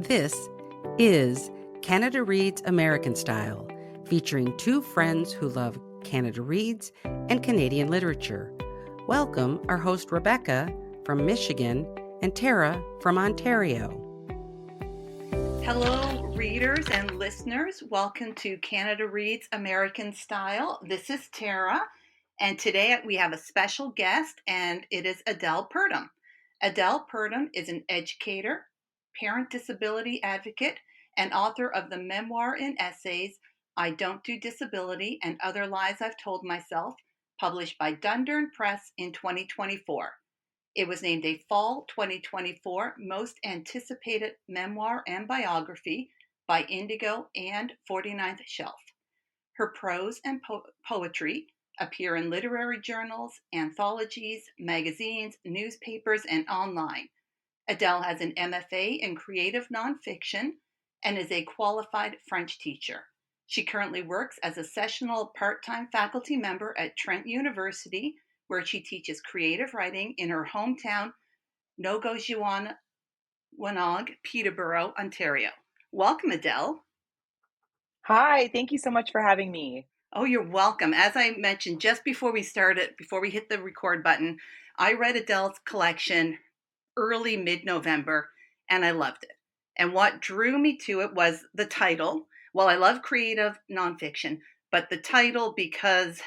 This is Canada Reads American Style, featuring two friends who love Canada Reads and Canadian literature. Welcome our host Rebecca from Michigan and Tara from Ontario. Hello, readers and listeners. Welcome to Canada Reads American Style. This is Tara, and today we have a special guest, and it is Adelle Purdham. Adelle Purdham is an educator, parent disability advocate, and author of the memoir-in-essays, I Don't Do Disability and Other Lies I've Told Myself, published by Dundurn Press in 2024. It was named a Fall 2024 Most Anticipated Memoir and Biography by Indigo and 49th Shelf. Her prose and poetry appear in literary journals, anthologies, magazines, newspapers, and online. Adelle has an MFA in Creative Nonfiction and is a qualified French teacher. She currently works as a sessional part-time faculty member at Trent University, where she teaches creative writing in her hometown, Nogojiwanong, Peterborough, Ontario. Welcome, Adelle. Hi, thank you so much for having me. Oh, you're welcome. As I mentioned just before we started, before we hit the record button, I read Adelle's collection early mid-November, and I loved it. And what drew me to it was the title. Well, I love creative nonfiction, but the title, because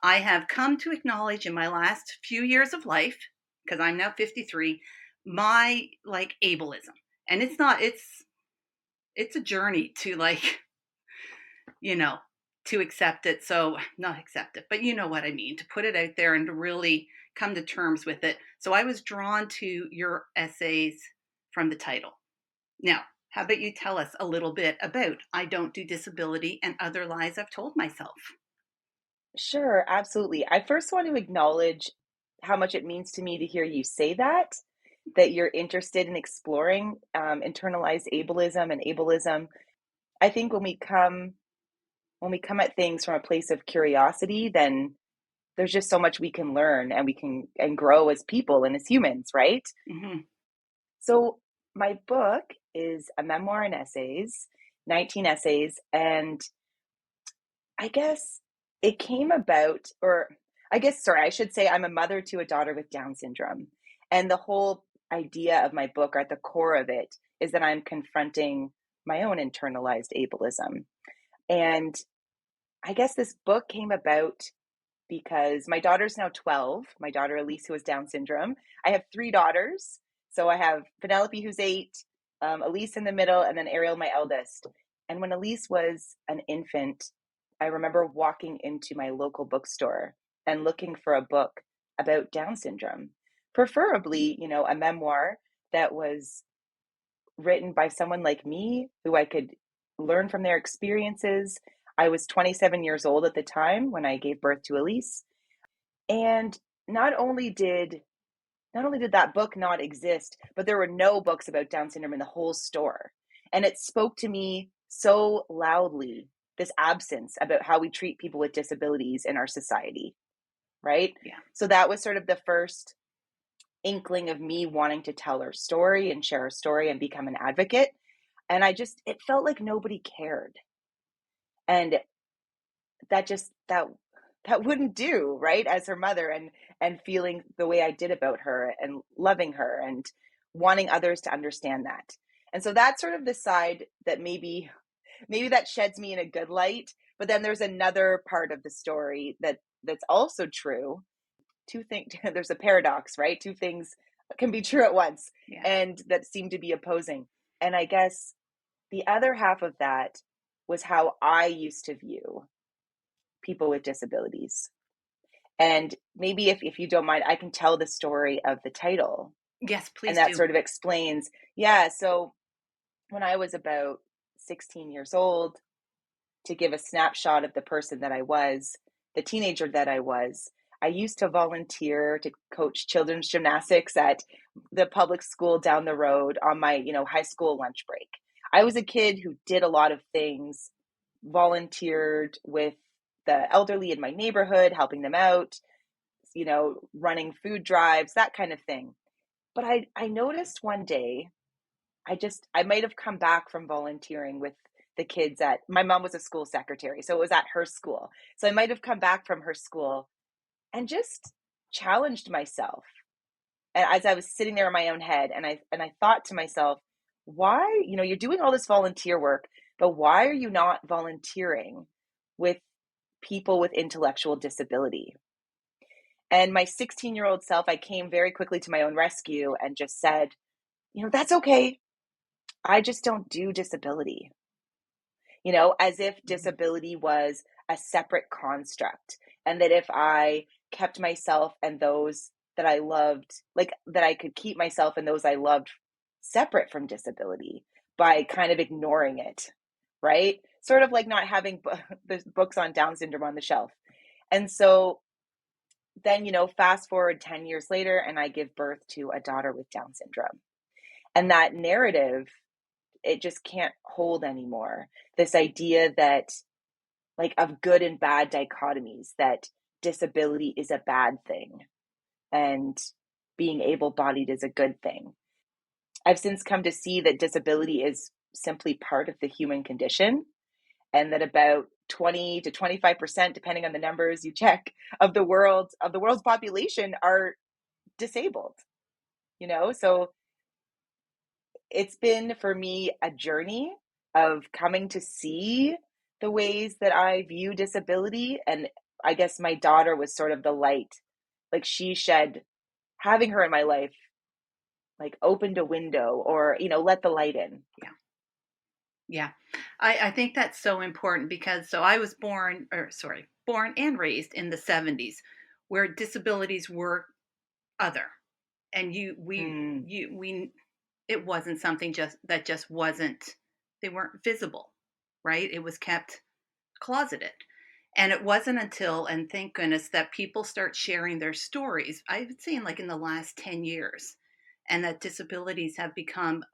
I have come to acknowledge in my last few years of life, because I'm now 53, my ableism. And it's a journey to to accept it. So not accept it, but you know what I mean, to put it out there and to really come to terms with it. So I was drawn to your essays from the title. Now, how about you tell us a little bit about I Don't Do Disability and Other Lies I've Told Myself? Sure, absolutely. I first want to acknowledge how much it means to me to hear you say that you're interested in exploring internalized ableism and ableism. I think when we come at things from a place of curiosity, then there's just so much we can learn and we can grow as people and as humans, right? Mm-hmm. So my book is a memoir in essays, 19 essays, and I guess it came about, I should say I'm a mother to a daughter with Down syndrome. And the whole idea of my book, or at the core of it, is that I'm confronting my own internalized ableism. And I guess this book came about because my daughter's now 12, my daughter Elise, who has Down syndrome. I have three daughters. So I have Penelope, who's 8, Elise in the middle, and then Ariel, my eldest. And when Elise was an infant, I remember walking into my local bookstore and looking for a book about Down syndrome, preferably, a memoir that was written by someone like me, who I could learn from their experiences. I was 27 years old at the time when I gave birth to Elise. And not only did that book not exist, but there were no books about Down syndrome in the whole store. And it spoke to me so loudly, this absence about how we treat people with disabilities in our society, right? Yeah. So that was sort of the first inkling of me wanting to tell her story and share her story and become an advocate. And it felt like nobody cared. And that wouldn't do, right? As her mother and feeling the way I did about her and loving her and wanting others to understand that. And so that's sort of the side that maybe that sheds me in a good light, but then there's another part of the story that's also true. Two things, there's a paradox, right? Two things can be true at once, yeah. And that seem to be opposing. And I guess the other half of that was how I used to view people with disabilities. And maybe if you don't mind, I can tell the story of the title. Yes, please. And that do. sort of explains. Yeah. So when I was about 16 years old, to give a snapshot of the person that I was, the teenager that I used to volunteer to coach children's gymnastics at the public school down the road on my, high school lunch break. I was a kid who did a lot of things, volunteered with the elderly in my neighborhood, helping them out, running food drives, that kind of thing. But I noticed one day I might have come back from volunteering with the kids my mom was a school secretary, so it was at her school. So I might have come back from her school and just challenged myself. And as I was sitting there in my own head, and I thought to myself, why, you're doing all this volunteer work, but why are you not volunteering with people with intellectual disability? And my 16-year-old self, I came very quickly to my own rescue and just said, that's okay. I just don't do disability. As if disability was a separate construct, and that if I kept myself and those that I loved, like that I could keep myself and those I loved separate from disability by kind of ignoring it, right? Sort of like not having the books on Down syndrome on the shelf. And so then, fast forward 10 years later, and I give birth to a daughter with Down syndrome. And that narrative, it just can't hold anymore. This idea that, like, of good and bad dichotomies, that disability is a bad thing and being able-bodied is a good thing. I've since come to see that disability is simply part of the human condition, and that about 20 to 25%, depending on the numbers you check, of the world's population are disabled. So it's been, for me, a journey of coming to see the ways that I view disability. And I guess my daughter was sort of the light. Like, having her in my life, like, opened a window, or, let the light in. Yeah. Yeah. I think that's so important because I was born and raised in the 70s, where disabilities were other. And it wasn't something just wasn't, they weren't visible, right? It was kept closeted. And it wasn't until, and thank goodness, that people start sharing their stories, I've seen like in the last 10 years, and that disabilities have become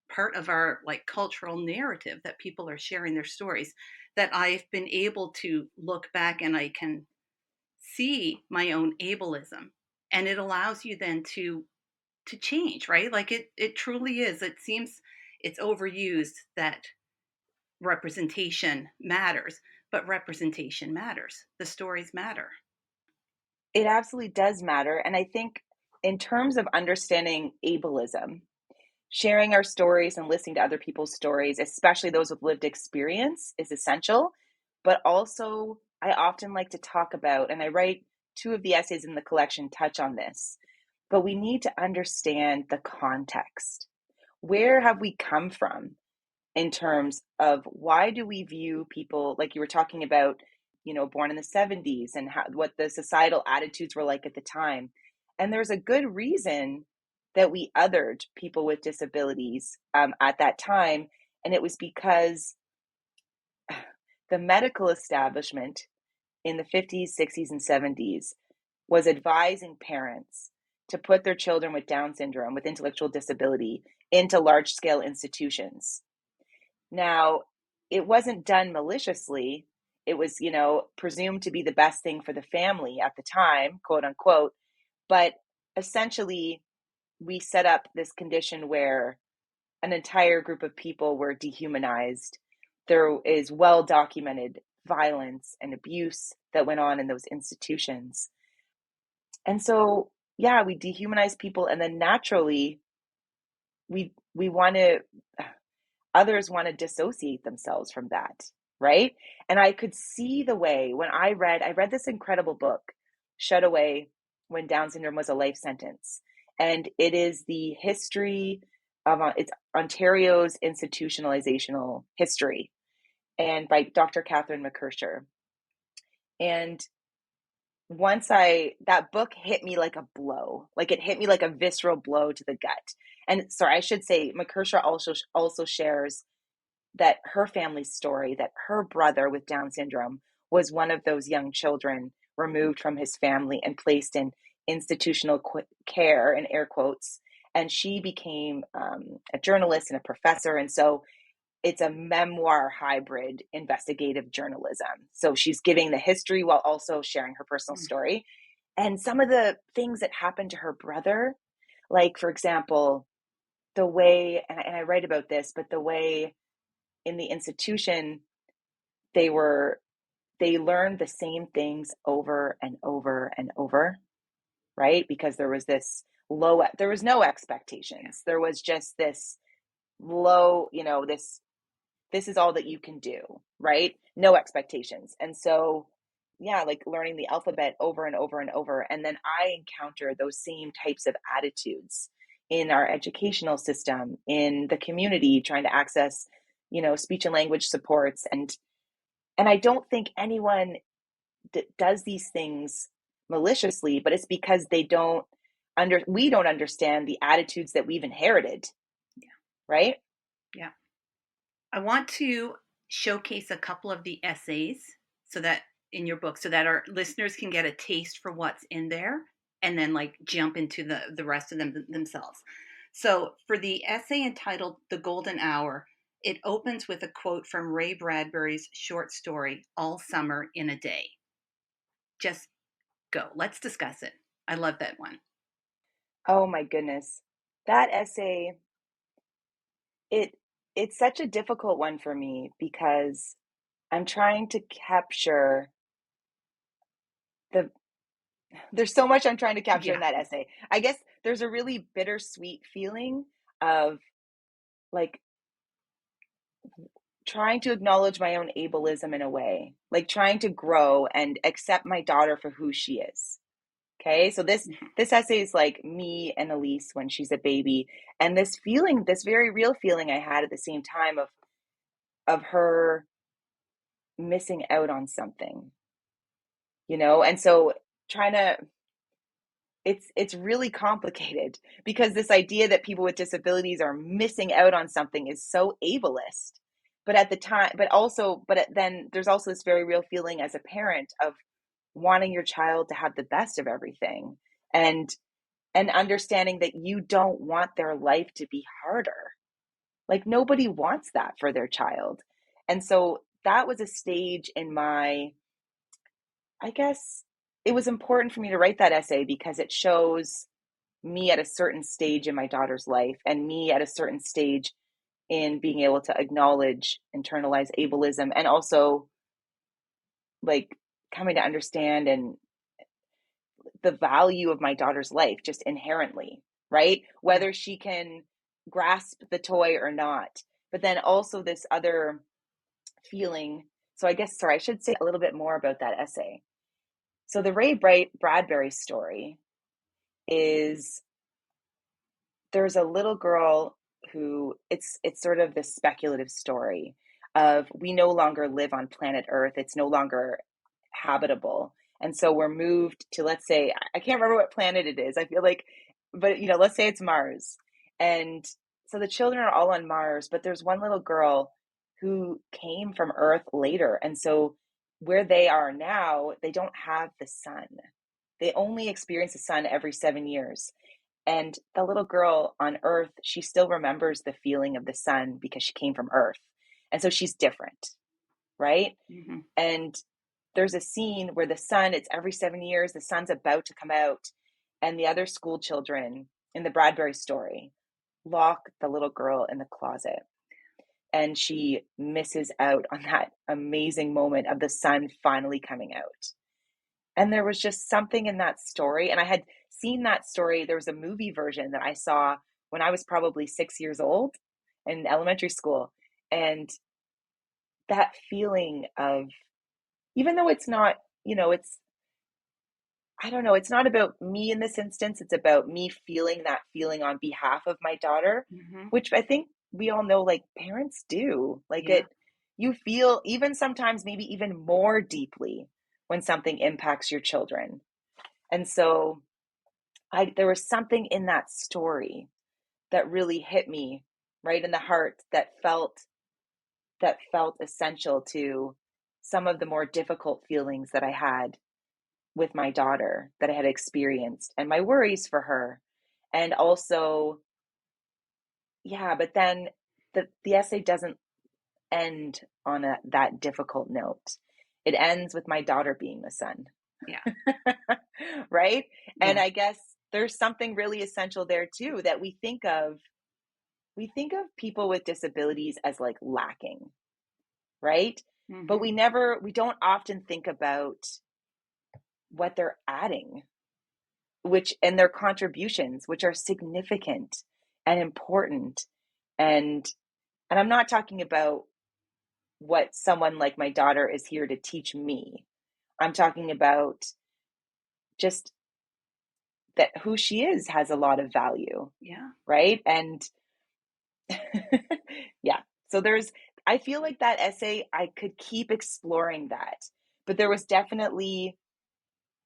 part of our like cultural narrative, that people are sharing their stories, that I've been able to look back and I can see my own ableism. And it allows you then to change, right? Like it truly is. It seems it's overused that representation matters, but representation matters. The stories matter. It absolutely does matter. And I think, in terms of understanding ableism, sharing our stories and listening to other people's stories, especially those with lived experience, is essential. But also, I often like to talk about, and I write 2 of the essays in the collection touch on this, but we need to understand the context. Where have we come from in terms of why do we view people, like you were talking about, born in the 70s, and what the societal attitudes were like at the time. And there's a good reason that we othered people with disabilities at that time. And it was because the medical establishment in the 50s, 60s, and 70s was advising parents to put their children with Down syndrome, with intellectual disability, into large-scale institutions. Now, it wasn't done maliciously. It was, presumed to be the best thing for the family at the time, quote unquote. But essentially, we set up this condition where an entire group of people were dehumanized. There is well-documented violence and abuse that went on in those institutions. And so, yeah, we dehumanize people, and then naturally, we want to, others want to dissociate themselves from that, right? And I could see the way when I read this incredible book, Shut Away When Down Syndrome Was a Life Sentence. And it is the history of, it's Ontario's institutionalizational history, and by Dr. Catherine McKercher. And that book hit me like a blow, like it hit me like a visceral blow to the gut. And sorry, I should say, McKercher also shares that her family's story, that her brother with Down syndrome was one of those young children removed from his family and placed in institutional care, in air quotes. And she became a journalist and a professor. And so it's a memoir hybrid investigative journalism. So she's giving the history while also sharing her personal story. And some of the things that happened to her brother, like, for example, the way, and I write about this, but the way in the institution they learned the same things over and over and over, right? Because there was no expectations. There was just this low, this is all that you can do, right? No expectations. And so, yeah, like learning the alphabet over and over and over. And then I encounter those same types of attitudes in our educational system, in the community, trying to access, speech and language supports. And I don't think anyone does these things maliciously, but it's because we don't understand the attitudes that we've inherited. Yeah. Right? Yeah. I want to showcase a couple of the essays so that in your book, so that our listeners can get a taste for what's in there and then like jump into the rest of them themselves. So for the essay entitled The Golden Hour, it opens with a quote from Ray Bradbury's short story, All Summer in a Day. Just go. Let's discuss it. I love that one. Oh my goodness. That essay, it's such a difficult one for me because I'm trying to capture there's so much I'm trying to capture in that essay. I guess there's a really bittersweet feeling of like trying to acknowledge my own ableism in a way, like trying to grow and accept my daughter for who she is. Okay, so this essay is like me and Elise when she's a baby, and this very real feeling I had at the same time of her missing out on something, and so it's really complicated because this idea that people with disabilities are missing out on something is so ableist. But at the time, then there's also this very real feeling as a parent of wanting your child to have the best of everything and understanding that you don't want their life to be harder. Like nobody wants that for their child. And so that was a stage in I guess it was important for me to write that essay because it shows me at a certain stage in my daughter's life and me at a certain stage in being able to acknowledge internalized ableism and also like coming to understand and the value of my daughter's life just inherently, right? Whether she can grasp the toy or not. But then also this other feeling. So I should say a little bit more about that essay. So the Ray Bradbury story is there's a little girl who it's sort of this speculative story of we no longer live on planet Earth. It's no longer habitable. And so we're moved to, let's say, I can't remember what planet it is. I feel like, but let's say it's Mars. And so the children are all on Mars, but there's one little girl who came from Earth later. And so where they are now, they don't have the sun. They only experience the sun every 7 years. And the little girl on Earth, she still remembers the feeling of the sun because she came from Earth. And so she's different, right? Mm-hmm. And there's a scene where the sun, it's every 7 years, the sun's about to come out. And the other school children in the Bradbury story lock the little girl in the closet. And she misses out on that amazing moment of the sun finally coming out. And there was just something in that story. And I had seen that story. There was a movie version that I saw when I was probably 6 years old in elementary school. And that feeling of, even though it's not, I don't know, it's not about me in this instance. It's about me feeling that feeling on behalf of my daughter, which I think we all know, like parents do. You feel even sometimes maybe even more deeply when something impacts your children. And so there was something in that story that really hit me right in the heart that felt essential to some of the more difficult feelings that I had with my daughter that I had experienced and my worries for her. And also, but then the essay doesn't end on that difficult note. It ends with my daughter being the sun. Yeah. Right? Yeah. And I guess there's something really essential there too, that we think of we think of people with disabilities as like lacking, right? Mm-hmm. But we don't often think about what they're adding, and their contributions, which are significant and important. And I'm not talking about what someone like my daughter is here to teach me. I'm talking about just that who she is has a lot of value. Yeah. Right. And yeah. So I feel like that essay, I could keep exploring that, but there was definitely,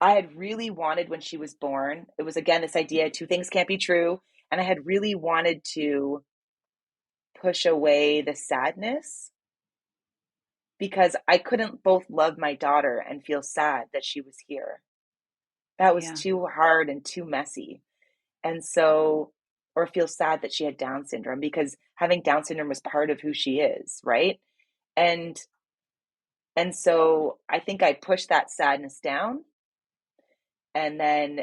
I had really wanted when she was born, it was again, this idea, two things can't be true. And I had really wanted to push away the sadness because I couldn't both love my daughter and feel sad that she was here. That was too hard and too messy. And so, or feel sad that she had Down syndrome, because having Down syndrome was part of who she is, right? And so I think I pushed that sadness down. And then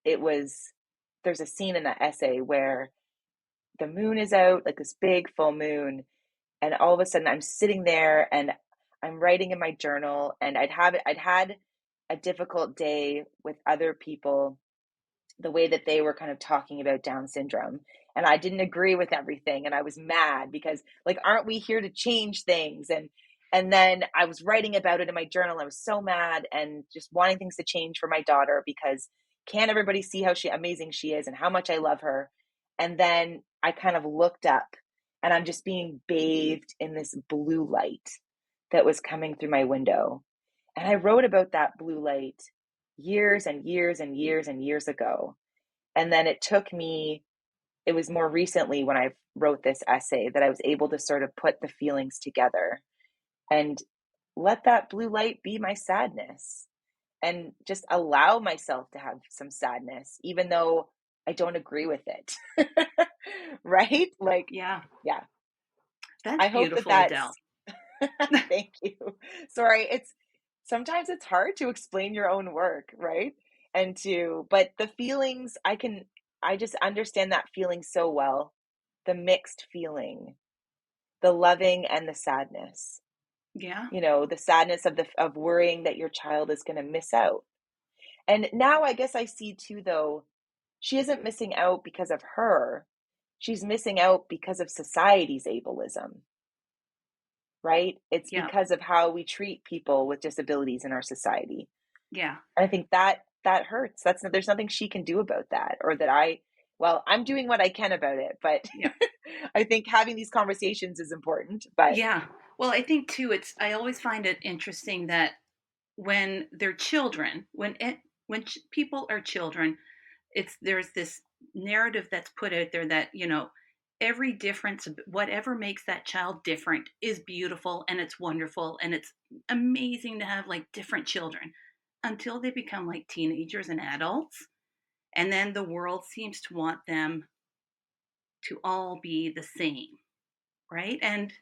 there's a scene in that essay where the moon is out, like this big full moon, and all of a sudden I'm sitting there and I'm writing in my journal, and I'd had a difficult day with other people, the way that they were kind of talking about Down syndrome. And I didn't agree with everything. And I was mad because, like, aren't we here to change things? And then I was writing about it in my journal. I was so mad and just wanting things to change for my daughter, because can't everybody see how amazing she is and how much I love her? And then I kind of looked up and I'm just being bathed in this blue light that was coming through my window. And I wrote about that blue light years and years and years and years ago. And then it was more recently when I wrote this essay that I was able to sort of put the feelings together and let that blue light be my sadness, and just allow myself to have some sadness, even though I don't agree with it. Right? Like, yeah. I That's hope beautiful, that's, Adelle. thank you. Sorry. Sometimes it's hard to explain your own work, right? But the feelings, I just understand that feeling so well. The mixed feeling, the loving and the sadness. Yeah. The sadness of worrying that your child is going to miss out. And now I guess I see too, though, she isn't missing out because of her. She's missing out because of society's ableism, right? It's because of how we treat people with disabilities in our society. Yeah. And I think that hurts. There's nothing she can do about that, or that I'm doing what I can about it, but I think having these conversations is important. But yeah. Well, I think too, I always find it interesting that when they're children, when people are children, there's this narrative that's put out there that, every difference, whatever makes that child different, is beautiful and it's wonderful and it's amazing to have like different children, until they become like teenagers and adults. And then the world seems to want them to all be the same, right? And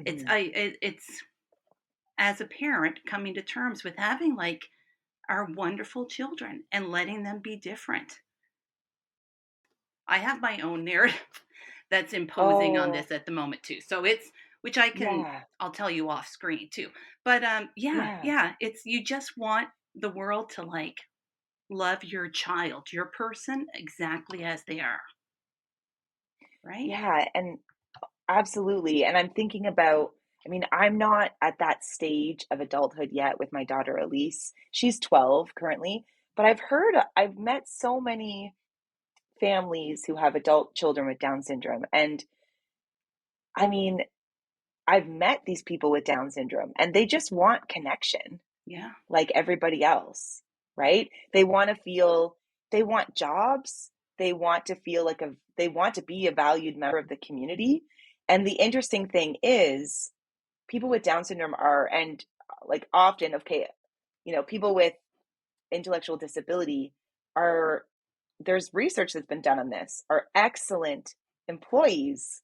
it's as a parent coming to terms with having like our wonderful children and letting them be different. I have my own narrative that's imposing on this at the moment too. So which I'll tell you off screen too. But it's, you just want the world to like love your child, your person, exactly as they are. Right? Yeah, and absolutely. And I'm thinking about, I'm not at that stage of adulthood yet with my daughter, Elise. She's 12 currently, but I've met so many families who have adult children with Down syndrome. And I've met these people with Down syndrome and they just want connection. Yeah. Like everybody else, right? They want jobs. They want to feel they want to be a valued member of the community. And the interesting thing is, people with Down syndrome and like often, people with intellectual disability there's research that's been done on this, are excellent employees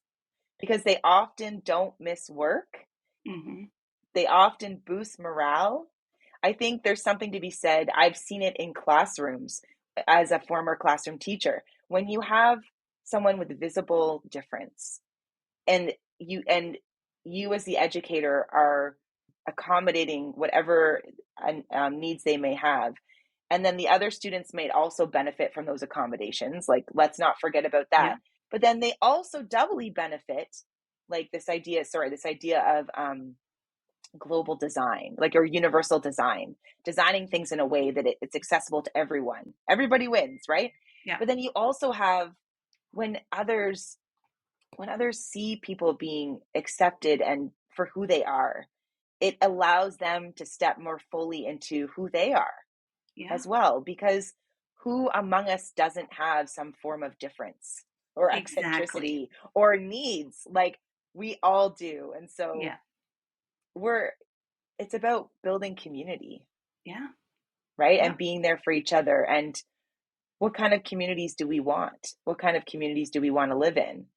because they often don't miss work. Mm-hmm. They often boost morale. I think there's something to be said. I've seen it in classrooms as a former classroom teacher. When you have someone with visible difference, and you as the educator are accommodating whatever needs they may have. And then the other students may also benefit from those accommodations. Like, let's not forget about that. Yeah. But then they also doubly benefit, like this idea of global design, like, or universal design, designing things in a way that it's accessible to everyone. Everybody wins, right? Yeah. But then you also have, when others see people being accepted and for who they are, it allows them to step more fully into who they are Yeah. as well, because who among us doesn't have some form of difference or Exactly. eccentricity or needs? Like, we all do. And so Yeah. it's about building community, Yeah. right? Yeah. And being there for each other. And what kind of communities do we want? What kind of communities do we want to live in?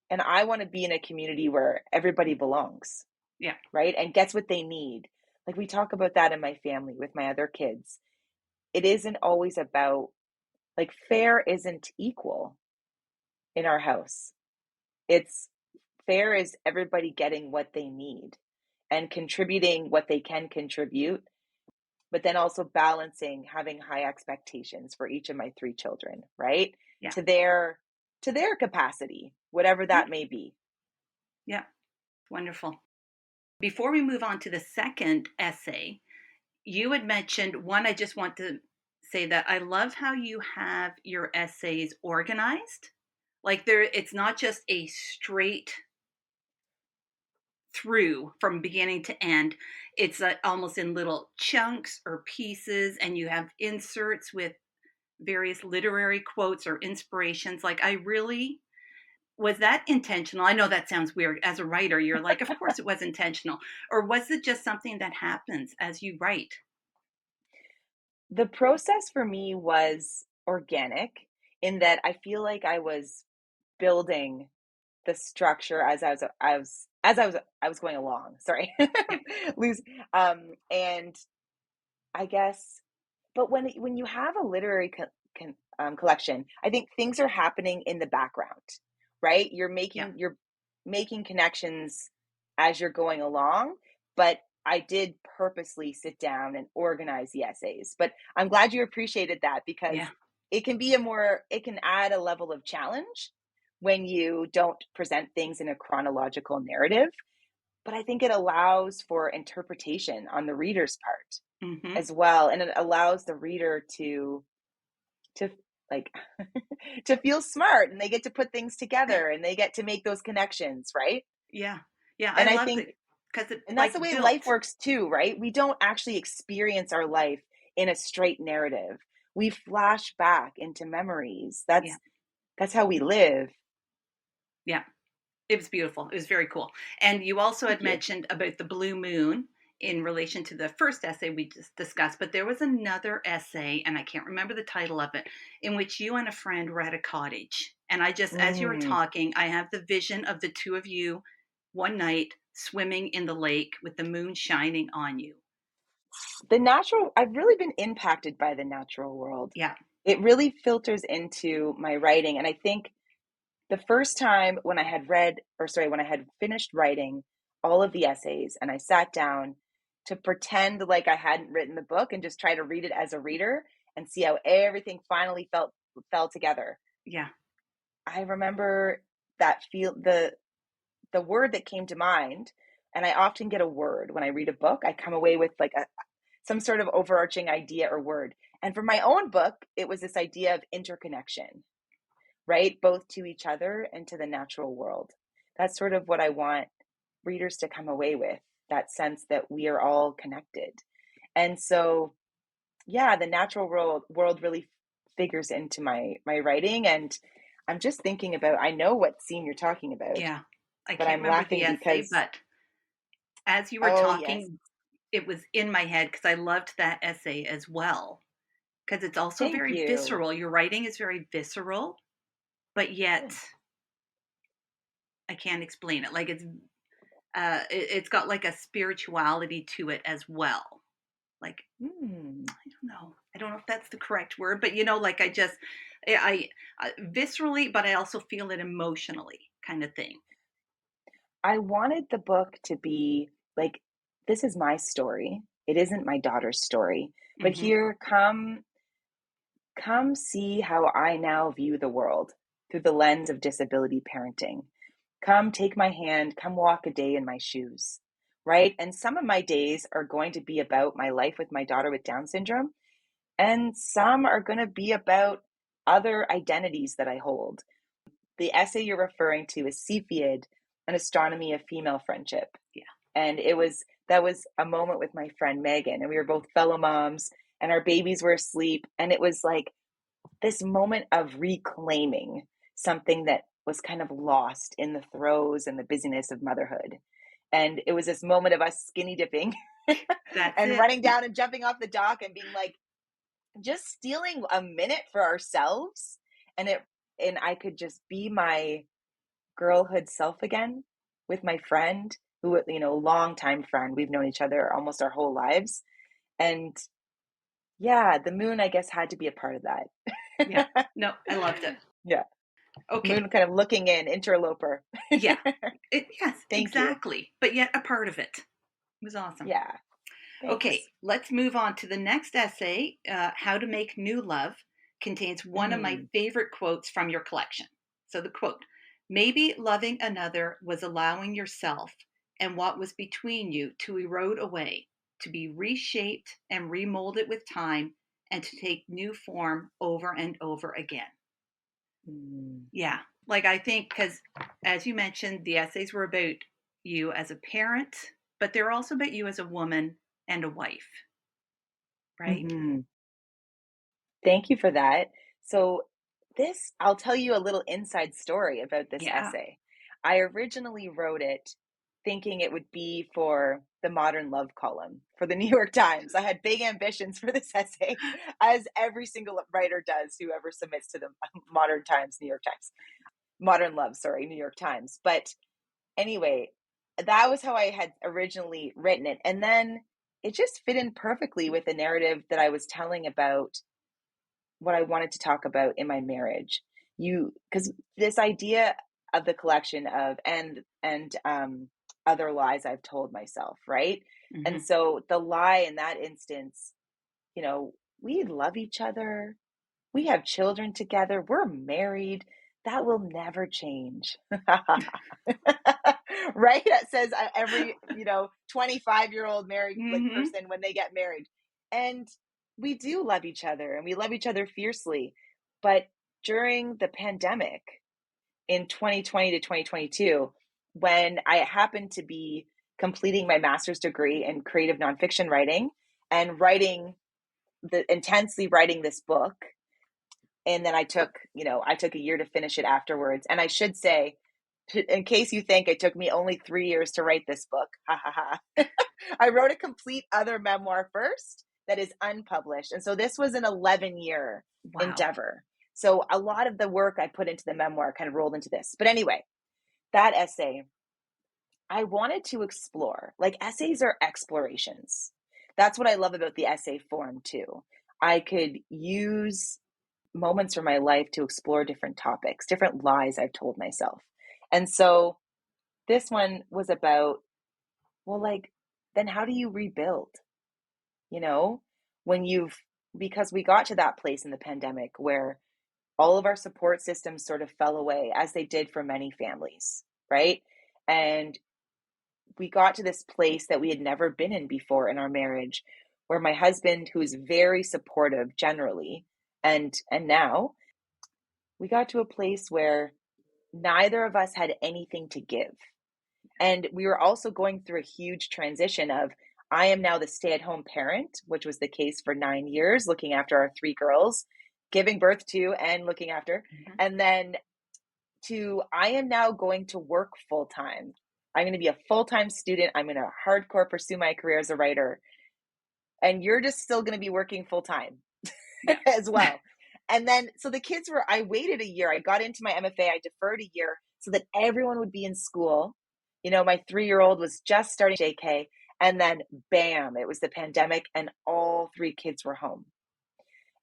And I want to be in a community where everybody belongs, Yeah. right? And gets what they need. Like, we talk about that in my family with my other kids. It isn't always about, like, fair isn't equal in our house. It's fair is everybody getting what they need and contributing what they can contribute, but then also balancing having high expectations for each of my three children, right? Yeah. To their capacity, whatever that may be. Yeah. Wonderful. Before we move on to the second essay, you had mentioned one. I just want to say that I love how you have your essays organized. Like, it's not just a straight through from beginning to end. It's almost in little chunks or pieces, and you have inserts with various literary quotes or inspirations. Like, I really was that intentional? I know that sounds weird. As a writer, you're like, of course it was intentional. Or was it just something that happens as you write? The process for me was organic, in that I feel like I was building the structure as I was going along. Sorry. Yeah. Lose and I guess, but when you have a literary collection, I think things are happening in the background, right? Yeah. You're making connections as you're going along, but I did purposely sit down and organize the essays. But I'm glad you appreciated that, because Yeah. it can add a level of challenge when you don't present things in a chronological narrative. But I think it allows for interpretation on the reader's part Mm-hmm. as well, and it allows the reader to like to feel smart, and they get to put things together and they get to make those connections, right? Yeah. Yeah. I And I loved think, it because it and that's the like way life built. works too, right? We don't actually experience our life in a straight narrative. We flash back into memories. Yeah. That's how we live. Yeah. It was beautiful. It was very cool. And you also Thank had you. mentioned about the blue moon in relation to the first essay we just discussed, but there was another essay, and I can't remember the title of it, in which you and a friend were at a cottage. And I just, as you were Mm. talking, I have the vision of the two of you one night swimming in the lake with the moon shining on you. I've really been impacted by the natural world. Yeah. It really filters into my writing. And I think the first time when when I had finished writing all of the essays and I sat down to pretend like I hadn't written the book and just try to read it as a reader and see how everything finally fell together. Yeah. I remember that the word that came to mind, and I often get a word when I read a book. I come away with like some sort of overarching idea or word. And for my own book, it was this idea of interconnection, right? Both to each other and to the natural world. That's sort of what I want readers to come away with, that sense that we are all connected. And so, yeah, the natural world really figures into my writing. And I'm just thinking about, I know what scene you're talking about, Yeah. I but can't I'm remember the laughing essay, because, but as you were oh, yes, talking, it was in my head because I loved that essay as well. Because it's also thank very you. visceral. Your writing is very visceral, but yet Good. I can't explain it. Like, it's got like a spirituality to it as well. like, Mm. I don't know. I don't know if that's the correct word, but like I viscerally, but I also feel it emotionally kind of thing. I wanted the book to be like, this is my story. It isn't my daughter's story, but Mm-hmm. here, come see how I now view the world through the lens of disability parenting. Come take my hand, come walk a day in my shoes, right? And some of my days are going to be about my life with my daughter with Down syndrome, and some are going to be about other identities that I hold. The essay you're referring to is Cepheid, An Astronomy of Female Friendship. Yeah. And that was a moment with my friend Megan, and we were both fellow moms, and our babies were asleep. And it was like this moment of reclaiming something that was kind of lost in the throes and the busyness of motherhood. And it was this moment of us skinny dipping and running down and jumping off the dock and being like, just stealing a minute for ourselves. And I could just be my girlhood self again with my friend who, longtime friend. We've known each other almost our whole lives. And yeah, the moon, I guess, had to be a part of that. Yeah. No, I loved it. Yeah. Okay. Moon kind of looking in, interloper. Yeah. Yes, Thank exactly. you. But yet a part of it. It was awesome. Yeah. Thanks. Okay, let's move on to the next essay. How to Make New Love contains one of my favorite quotes from your collection. So the quote, maybe loving another was allowing yourself and what was between you to erode away, to be reshaped and remolded with time, and to take new form over and over again. Yeah, like I think, because as you mentioned, the essays were about you as a parent, but they're also about you as a woman and a wife, right? Mm-hmm. Thank you for that. So I'll tell you a little inside story about this essay. I originally wrote it thinking it would be for the Modern Love column for the New York Times. I had big ambitions for this essay, as every single writer does, whoever submits to the Modern Love, New York Times. But anyway, that was how I had originally written it. And then it just fit in perfectly with the narrative that I was telling about what I wanted to talk about in my marriage. Because this idea of the collection of and other lies I've told myself, right? Mm-hmm. And so the lie in that instance, we love each other, we have children together, we're married, that will never change. Right? That says every 25-year-old married person when they get married. And we do love each other, and we love each other fiercely. But during the pandemic in 2020 to 2022, when I happened to be completing my master's degree in creative nonfiction writing and intensely writing this book, and then I took a year to finish it afterwards. And I should say, in case you think it took me only 3 years to write this book, I wrote a complete other memoir first that is unpublished. And so this was an 11-year endeavor. So a lot of the work I put into the memoir kind of rolled into this. But anyway, that essay, I wanted to explore, like, essays are explorations. That's what I love about the essay form too. I could use moments from my life to explore different topics, different lies I've told myself. And so this one was about, well, like, then how do you rebuild? Because we got to that place in the pandemic where all of our support systems sort of fell away, as they did for many families, right? And we got to this place that we had never been in before in our marriage, where my husband, who is very supportive generally, and now we got to a place where neither of us had anything to give. And we were also going through a huge transition of, I am now the stay-at-home parent, which was the case for 9 years, looking after our 3 girls, giving birth to and looking after. And then I am now going to work full-time. I'm going to be a full-time student. I'm going to hardcore pursue my career as a writer. And you're just still going to be working full-time as well. And then, so I waited a year. I got into my MFA. I deferred a year so that everyone would be in school. My 3-year-old was just starting JK. And then bam, it was the pandemic and all 3 kids were home.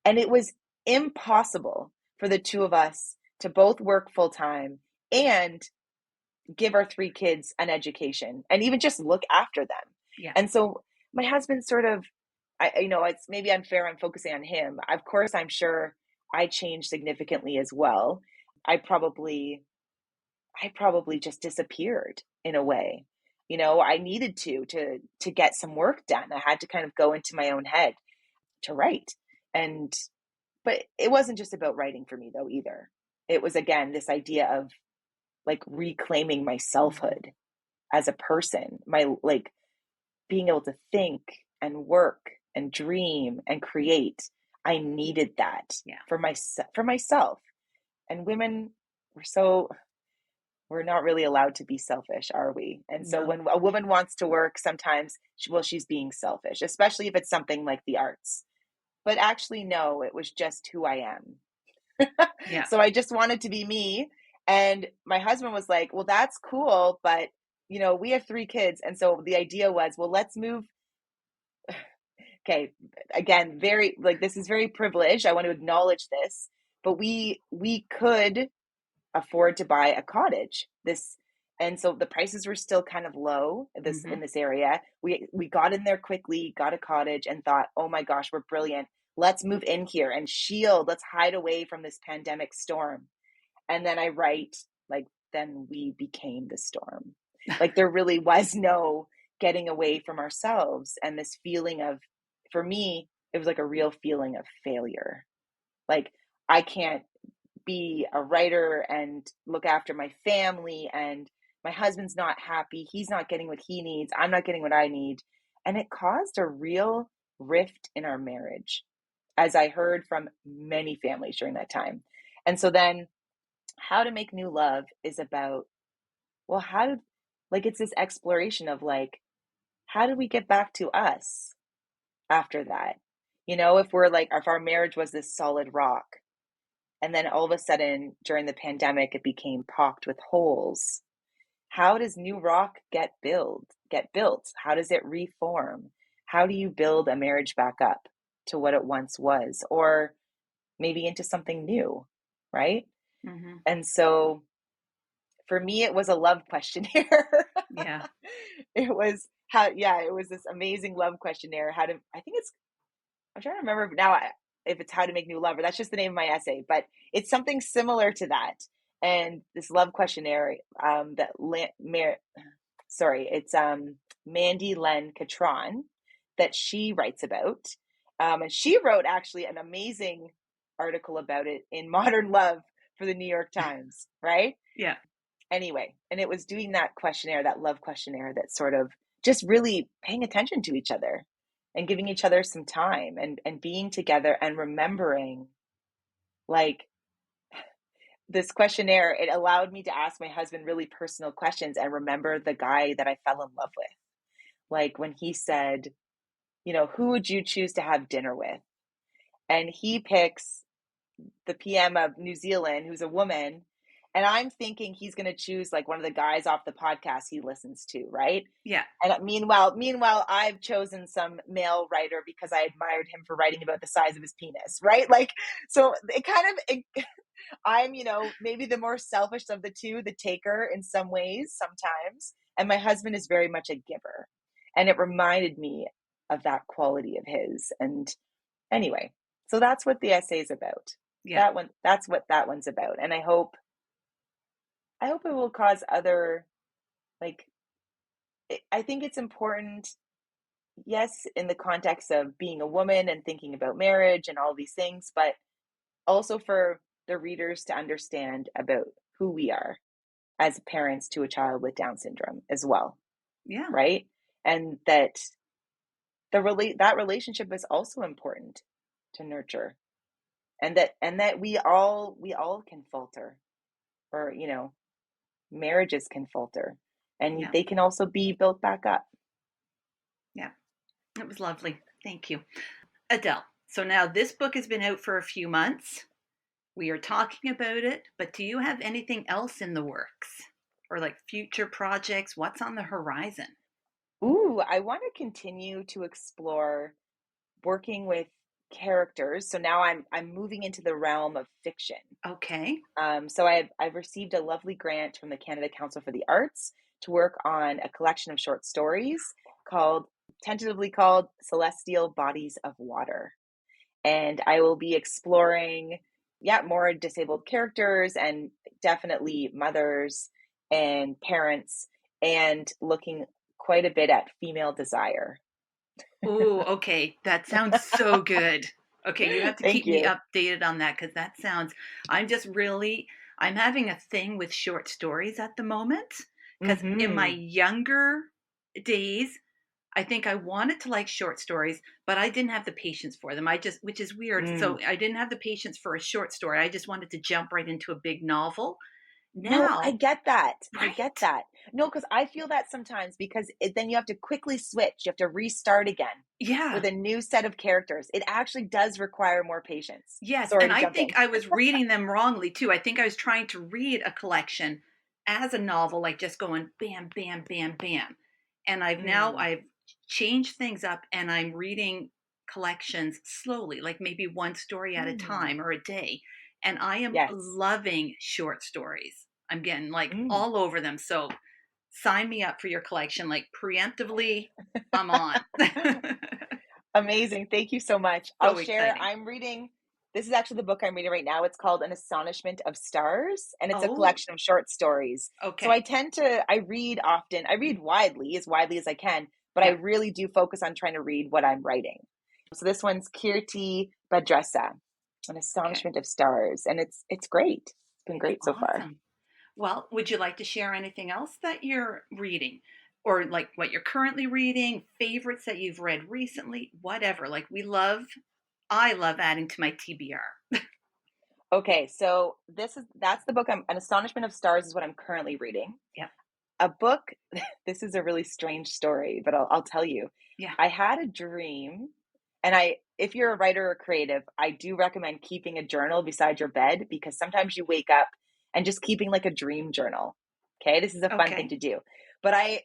And it was impossible for the 2 of us to both work full time and give our 3 kids an education and even just look after them. Yeah. And so my husband sort of, it's maybe unfair I'm focusing on him. Of course, I'm sure I changed significantly as well. I probably just disappeared in a way. I needed to get some work done. I had to kind of go into my own head to write. But it wasn't just about writing for me though either. It was, again, this idea of like reclaiming my selfhood as a person, my like being able to think and work and dream and create. I needed that for myself. And women, we're not really allowed to be selfish, are we? And so when a woman wants to work, sometimes, she's being selfish, especially if it's something like the arts. But actually, no, it was just who I am. Yeah. So I just wanted to be me. And my husband was like, well, that's cool, but we have 3 kids. And so the idea was, well, let's move. Okay. Again, this is very privileged. I want to acknowledge this, but we could afford to buy a cottage. And so the prices were still kind of low in this area. We got in there quickly, got a cottage, and thought, oh my gosh, we're brilliant. Let's move in here and let's hide away from this pandemic storm. And then I write, then we became the storm. There really was no getting away from ourselves. And this feeling of, for me, it was like a real feeling of failure. I can't be a writer and look after my family, and my husband's not happy. He's not getting what he needs. I'm not getting what I need. And it caused a real rift in our marriage, as I heard from many families during that time. And so then How to Make New Love is about, well, it's this exploration of how do we get back to us after that? If our marriage was this solid rock, and then all of a sudden during the pandemic, it became pocked with holes. How does new rock get built? How does it reform? How do you build a marriage back up to what it once was, or maybe into something new, right? Mm-hmm. And so for me, it was a love questionnaire. Yeah. It was this amazing love questionnaire. I'm trying to remember now if it's How to Make New Love, or that's just the name of my essay, but it's something similar to that. And this love questionnaire, it's Mandy Len Catron that she writes about. And she wrote actually an amazing article about it in Modern Love for the New York Times, right? Yeah. Anyway, and it was doing that questionnaire, that love questionnaire, that sort of just really paying attention to each other and giving each other some time and being together and remembering, this questionnaire, it allowed me to ask my husband really personal questions and remember the guy that I fell in love with. When he said, who would you choose to have dinner with? And he picks the PM of New Zealand, who's a woman. And I'm thinking he's going to choose one of the guys off the podcast he listens to, right? Yeah. And meanwhile, I've chosen some male writer because I admired him for writing about the size of his penis, right? So I'm, maybe the more selfish of the two, the taker in some ways sometimes. And my husband is very much a giver. And it reminded me of that quality of his. And anyway, so that's what the essay is about. Yeah. That's what that one's about. And I hope it will cause other, I think it's important, yes, in the context of being a woman and thinking about marriage and all these things, but also for the readers to understand about who we are as parents to a child with Down syndrome as well. Yeah. Right. And that that relationship is also important to nurture, and that we all can falter, or, marriages can falter, and they can also be built back up. Yeah. It was lovely. Thank you, Adelle. So now this book has been out for a few months. We are talking about it, but do you have anything else in the works, or future projects? What's on the horizon? Ooh, I want to continue to explore working with characters. So now I'm moving into the realm of fiction. Okay. So I've received a lovely grant from the Canada Council for the Arts to work on a collection of short stories tentatively called Celestial Bodies of Water. And I will be exploring, more disabled characters and definitely mothers and parents, and looking quite a bit at female desire. Oh, okay. That sounds so good. Okay, you have to Thank keep me you. updated on that because I'm just really, I'm having a thing with short stories at the moment. Because in my Mm-hmm. younger days, I think I wanted to like short stories, but I didn't have the patience for them. Which is weird. Mm. So I didn't have the patience for a short story. I just wanted to jump right into a big novel. No, I Now, get that. I get right? that. No, because I feel that sometimes because then you have to quickly switch. You have to restart again with Yeah. a new set of characters. It actually does require more patience. Yes, Sorry and to I jump think in. I was reading them wrongly too. I think I was trying to read a collection as a novel, like just going bam, bam, bam, bam. And Mm, I've changed things up and I'm reading collections slowly, like maybe one story at a mm, time or a day. And I am yes. loving short stories. I'm getting like Mm. all over them. So sign me up for your collection, like preemptively, I'm on. Amazing. Thank you so much. I'll So share. exciting. I'm reading, this is actually the book I'm reading right now. It's called An Astonishment of Stars, and it's a Oh, collection of short stories. So okay. I read often, I read widely as I can, but I Yeah. really do focus on trying to read what I'm writing. So this one's Kirti Bhadresa, An Okay. Astonishment of Stars, and it's great. It's been It's great so far. awesome. Well, would you like to share anything else that you're reading? Or like what you're currently reading, favorites that you've read recently, whatever. Like I love adding to my TBR. Okay, so that's the book An Astonishment of Stars is what I'm currently reading. Yeah. A book, this is a really strange story, but I'll tell you. Yeah. I had a dream, and if you're a writer or creative, I do recommend keeping a journal beside your bed, because sometimes you wake up and just keeping like a dream journal. Okay, this is a fun thing Okay. to do. But I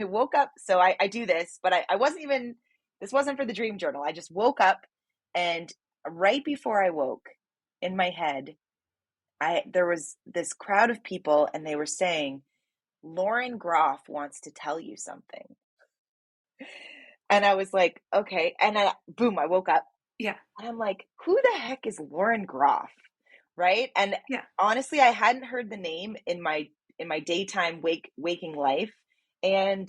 woke up, so I do this, but I wasn't even, this wasn't for the dream journal. I just woke up, and right before I woke, in my head, there was this crowd of people, and they were saying, Lauren Groff wants to tell you something. And I was like, okay. And boom, I woke up, Yeah. and I'm like, who the heck is Lauren Groff? Right. And Yeah. honestly, I hadn't heard the name in my daytime waking life. And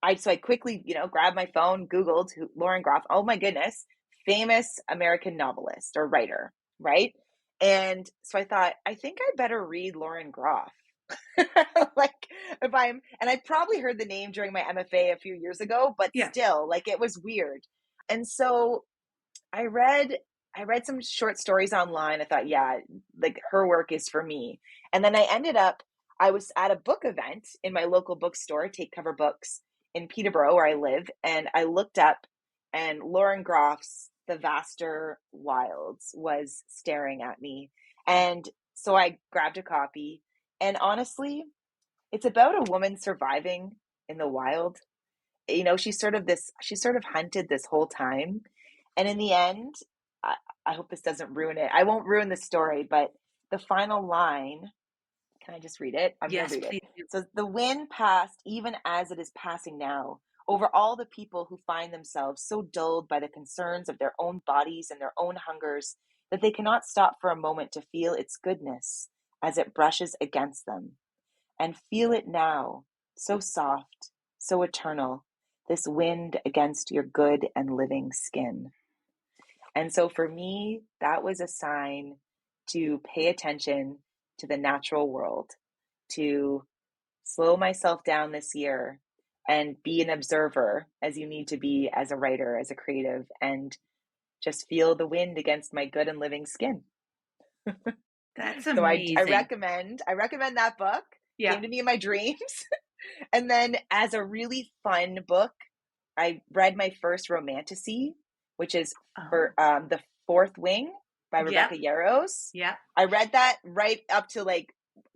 I quickly, grabbed my phone, Googled Lauren Groff. Oh my goodness, famous American novelist or writer. Right. And so I thought, I think I better read Lauren Groff. Like, and I probably heard the name during my MFA a few years ago, but Yeah. still, like, it was weird. And so I read some short stories online. I thought, yeah, like her work is for me. And then I was at a book event in my local bookstore, Take Cover Books in Peterborough, where I live, and I looked up, and Lauren Groff's The Vaster Wilds was staring at me. And so I grabbed a copy, and honestly, it's about a woman surviving in the wild. She's sort of hunted this whole time. And in the end, I, I hope this doesn't ruin it. I won't ruin the story, but the final line, can I just read it? I'm going to Yes, read it. please do. So the wind passed even as it is passing now over all the people who find themselves so dulled by the concerns of their own bodies and their own hungers that they cannot stop for a moment to feel its goodness as it brushes against them. And feel it now, so soft, so eternal, this wind against your good and living skin. And so for me, that was a sign to pay attention to the natural world, to slow myself down this year and be an observer, as you need to be as a writer, as a creative, and just feel the wind against my good and living skin. That's So amazing. I recommend that book. Yeah. Came to me in my dreams. And then as a really fun book, I read my first romantasy, which is Oh. for The Fourth Wing by Yep. Rebecca Yarros. Yep. I read that right up to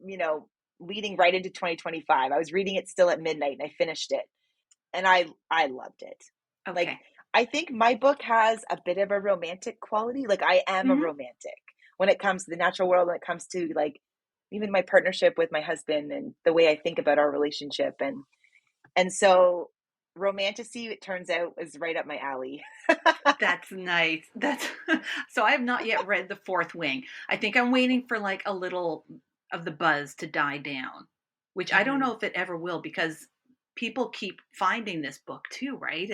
you know, leading right into 2025. I was reading it still at midnight, and I finished it. and I loved it. Okay. Like, I think my book has a bit of a romantic quality. Like, I am a romantic when it comes to the natural world, when it comes to like even my partnership with my husband and the way I think about our relationship. And so romanticy, it turns out, is right up my alley. That's nice. So I have not yet read The Fourth Wing. I think I'm waiting for like a little of the buzz to die down, which I don't know if it ever will, because people keep finding this book too, right?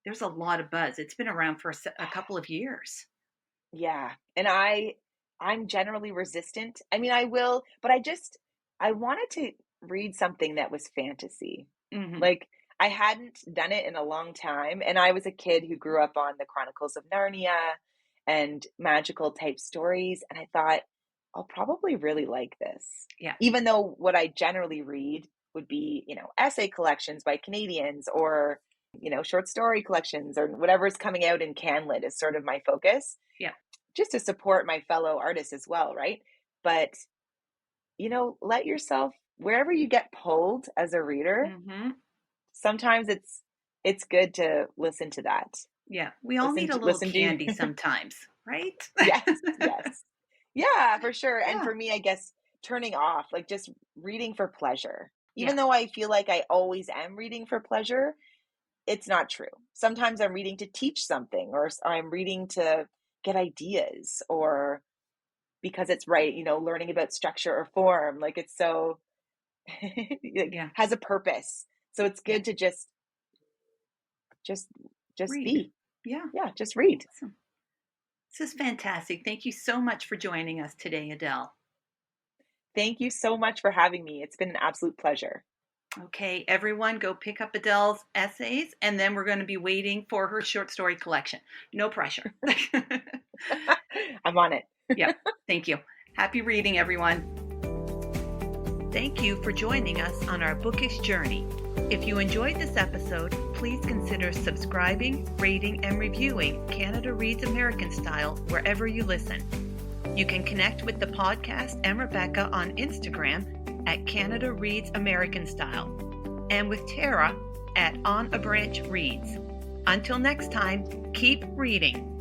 There's a lot of buzz. It's been around for a couple of years. Yeah. And I'm generally resistant. I mean, I will, but I wanted to read something that was fantasy. Like, I hadn't done it in a long time. And I was a kid who grew up on the Chronicles of Narnia and magical type stories. And I thought, I'll probably really like this. Yeah. Even though what I generally read would be, essay collections by Canadians, or, short story collections, or whatever's coming out in CanLit is sort of my focus. Yeah. Just to support my fellow artists as well, right? But, let yourself, wherever you get pulled as a reader, sometimes it's good to listen to that. Yeah. We all need a little candy sometimes, right? Yes. Yeah, for sure. Yeah. And for me, I guess turning off, like just reading for pleasure. Even though I feel like I always am reading for pleasure, it's not true. Sometimes I'm reading to teach something, or I'm reading to get ideas, or because it's right, learning about structure or form. Like, it's so has a purpose. So it's good to just read. Be. Yeah, just read. Awesome. This is fantastic. Thank you so much for joining us today, Adelle. Thank you so much for having me. It's been an absolute pleasure. Okay, everyone, go pick up Adelle's essays, and then we're going to be waiting for her short story collection. No pressure. I'm on it. Yeah, thank you. Happy reading, everyone. Thank you for joining us on our bookish journey. If you enjoyed this episode, please consider subscribing, rating, and reviewing Canada Reads American Style wherever you listen. You can connect with the podcast and Rebecca on Instagram at Canada Reads American Style, and with Tara at On a Branch Reads. Until next time, keep reading.